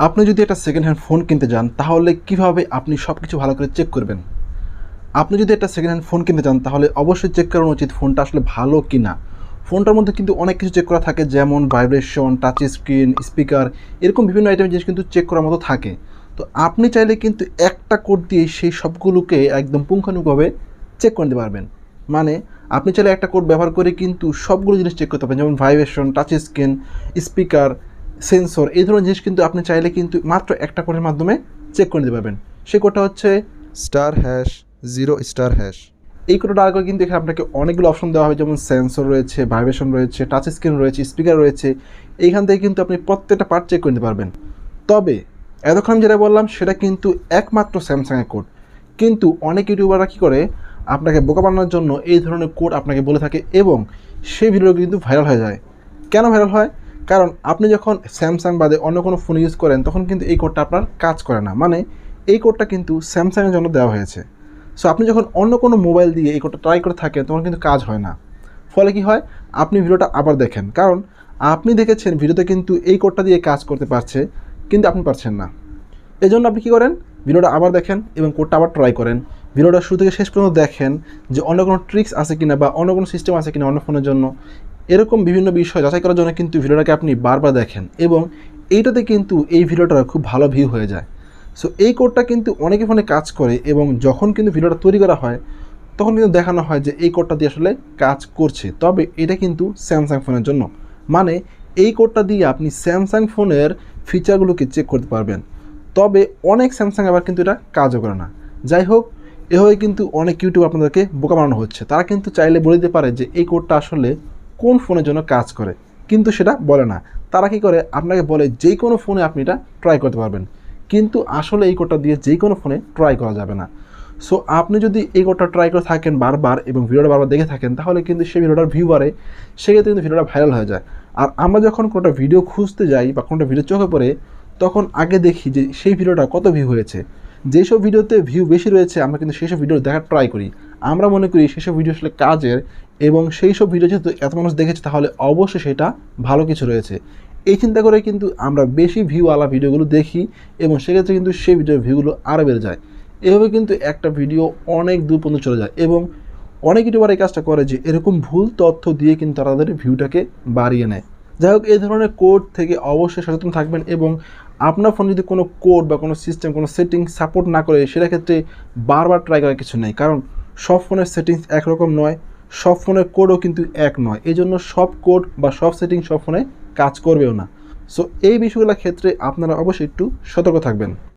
আপনি যদি একটা সেকেন্ড হ্যান্ড ফোন কিনতে যান তাহলে কিভাবে আপনি সব কিছু ভালো করে চেক করবেন? আপনি যদি একটা সেকেন্ড হ্যান্ড ফোন কিনতে যান তাহলে অবশ্যই চেক করানো উচিত ফোনটা আসলে ভালো কিনা। ফোনটার মধ্যে কিন্তু অনেক কিছু চেক করা থাকে, যেমন ভাইব্রেশন, টাচ স্ক্রিন, স্পিকার, এরকম বিভিন্ন আইটেমের জিনিস কিন্তু চেক করার মতো থাকে। তো আপনি চাইলে কিন্তু একটা কোড দিয়ে সেই সবগুলোকে একদম পুঙ্খানুপুঙ্খভাবে চেক করে নিতে পারবেন। মানে আপনি চাইলে একটা কোড ব্যবহার করে কিন্তু সবগুলো জিনিস চেক করতে পারেন, যেমন vibration, touch screen, speaker, sensor, এই ধরনের জিনিস কিন্তু আপনি চাইলে কিন্তু মাত্র একটা কোডের মাধ্যমে চেক করে নিতে পারবেন। সেই কোডটা হচ্ছে *#0*#। এই কোডটা ডায়াল করে কিন্তু এখানে আপনাকে অনেকগুলো অপশন দেওয়া হবে, যেমন সেন্সর রয়েছে, ভাইব্রেশন রয়েছে, টাচ স্ক্রিন রয়েছে, স্পিকার রয়েছে। এইখান থেকে কিন্তু আপনি প্রত্যেকটা পার্ট চেক করে নিতে পারবেন। তবে এতক্ষণ আমি যেটা বললাম সেটা কিন্তু একমাত্র স্যামসাংয়ের কোড। কিন্তু অনেক ইউটিউবাররা কী করে, আপনাকে বোকা বানানোর জন্য এই ধরনের কোড আপনাকে বলে থাকে এবং সেই ভিডিও কিন্তু ভাইরাল হয়ে যায়। কেন ভাইরাল হয়? কারণ আপনি যখন স্যামসাং বাদে অন্য কোনো ফোন ইউজ করেন তখন কিন্তু এই কোডটা আপনার কাজ করে না। মানে এই কোডটা কিন্তু স্যামসাংয়ের জন্য দেওয়া হয়েছে। সো আপনি যখন অন্য কোনো মোবাইল দিয়ে এই কোডটা ট্রাই করে থাকেন তখন কিন্তু কাজ হয় না। ফলে কি হয়, আপনি ভিডিওটা আবার দেখেন, কারণ আপনি দেখেছেন ভিডিওতে কিন্তু এই কোডটা দিয়ে কাজ করতে পারছে, কিন্তু আপনি পারছেন না। এজন্য আপনি কী করেন, ভিডিওটা আবার দেখেন এবং কোডটা আবার ট্রাই করেন। ভিডিওটা শুরু থেকে শেষ পর্যন্ত দেখেন যে অন্য কোনো ট্রিক্স আছে কিনা বা অন্য কোনো সিস্টেম আছে কিনা অন্য ফোনের জন্য। এরকম বিভিন্ন বিষয় যাচাই করার জন্য কিন্তু ভিডিওটাকে আপনি বারবার দেখেন এবং এইটাতে কিন্তু এই ভিডিওটার খুব ভালো ভিউ হয়ে যায়। সো এই কোডটা কিন্তু অনেকে ফোনে কাজ করে এবং যখন কিন্তু ভিডিওটা তৈরি করা হয় তখন কিন্তু দেখানো হয় যে এই কোডটা দিয়ে আসলে কাজ করছে। তবে এটা কিন্তু স্যামসাং ফোনের জন্য। মানে এই কোডটা দিয়ে আপনি স্যামসাং ফোনের ফিচারগুলোকে চেক করতে পারবেন। তবে অনেক স্যামসাং আবার কিন্তু এটা কাজও করে না। যাই হোক, এভাবে কিন্তু অনেক ইউটিউব আপনাদেরকে বোকা বানানো হচ্ছে। তারা কিন্তু চাইলে বলে দিতে পারে যে এই কোডটা আসলে কোন ফোনের জন্য কাজ করে, কিন্তু সেটা বলে না। তারা কী করে, আপনাকে বলে যে কোনো ফোনে আপনি এটা ট্রাই করতে পারবেন, কিন্তু আসলে এই কোডটা দিয়ে যে কোনো ফোনে ট্রাই করা যাবে না। সো আপনি যদি এই কোডটা ট্রাই করে থাকেন বারবার এবং ভিডিওটা বারবার দেখে থাকেন তাহলে কিন্তু সেই ভিডিওটার ভিউ বাড়ে, সেক্ষেত্রে কিন্তু ভিডিওটা ভাইরাল হয়ে যায়। আর আমরা যখন কোনোটা ভিডিও খুঁজতে যাই বা কোনোটা ভিডিও চোখে পড়ে তখন আগে দেখি যে সেই ভিডিওটা কত ভিউ হয়েছে। যেসব ভিডিওতে ভিউ বেশি রয়েছে আমরা কিন্তু সেই সব ভিডিও দেখার ট্রাই করি। আমরা মনে করি সেসব ভিডিও আসলে কাজের এবং সেই সব ভিডিও যেহেতু এত মানুষ দেখেছে তাহলে অবশ্যই সেটা ভালো কিছু রয়েছে। এই চিন্তা করে কিন্তু আমরা বেশি ভিউওয়ালা ভিডিওগুলো দেখি এবং সেক্ষেত্রে কিন্তু সেই ভিডিওর ভিউগুলো আরও বেড়ে যায়। এভাবে কিন্তু একটা ভিডিও অনেক দূর পর্যন্ত চলে যায় এবং অনেক ইউটিউবার এই কাজটা করে যে এরকম ভুল তথ্য দিয়ে কিন্তু তারা তাদের ভিউটাকে বাড়িয়ে নেয়। যাই হোক, এই ধরনের কোড থেকে অবশ্যই সচেতন থাকবেন এবং আপনার ফোনে যদি কোনো কোড বা কোনো সিস্টেম, কোনো সেটিংস সাপোর্ট না করে সেটা ক্ষেত্রে বারবার ট্রাই করার কিছু নেই, কারণ সব ফোনের সেটিংস একরকম নয়, সব ফোনের কোডও কিন্তু এক নয়। এই জন্য সব কোড বা সব সেটিং সব ফোনে কাজ করবেও না। সো এই বিষয়গুলোর ক্ষেত্রে আপনারা অবশ্যই একটু সতর্ক থাকবেন।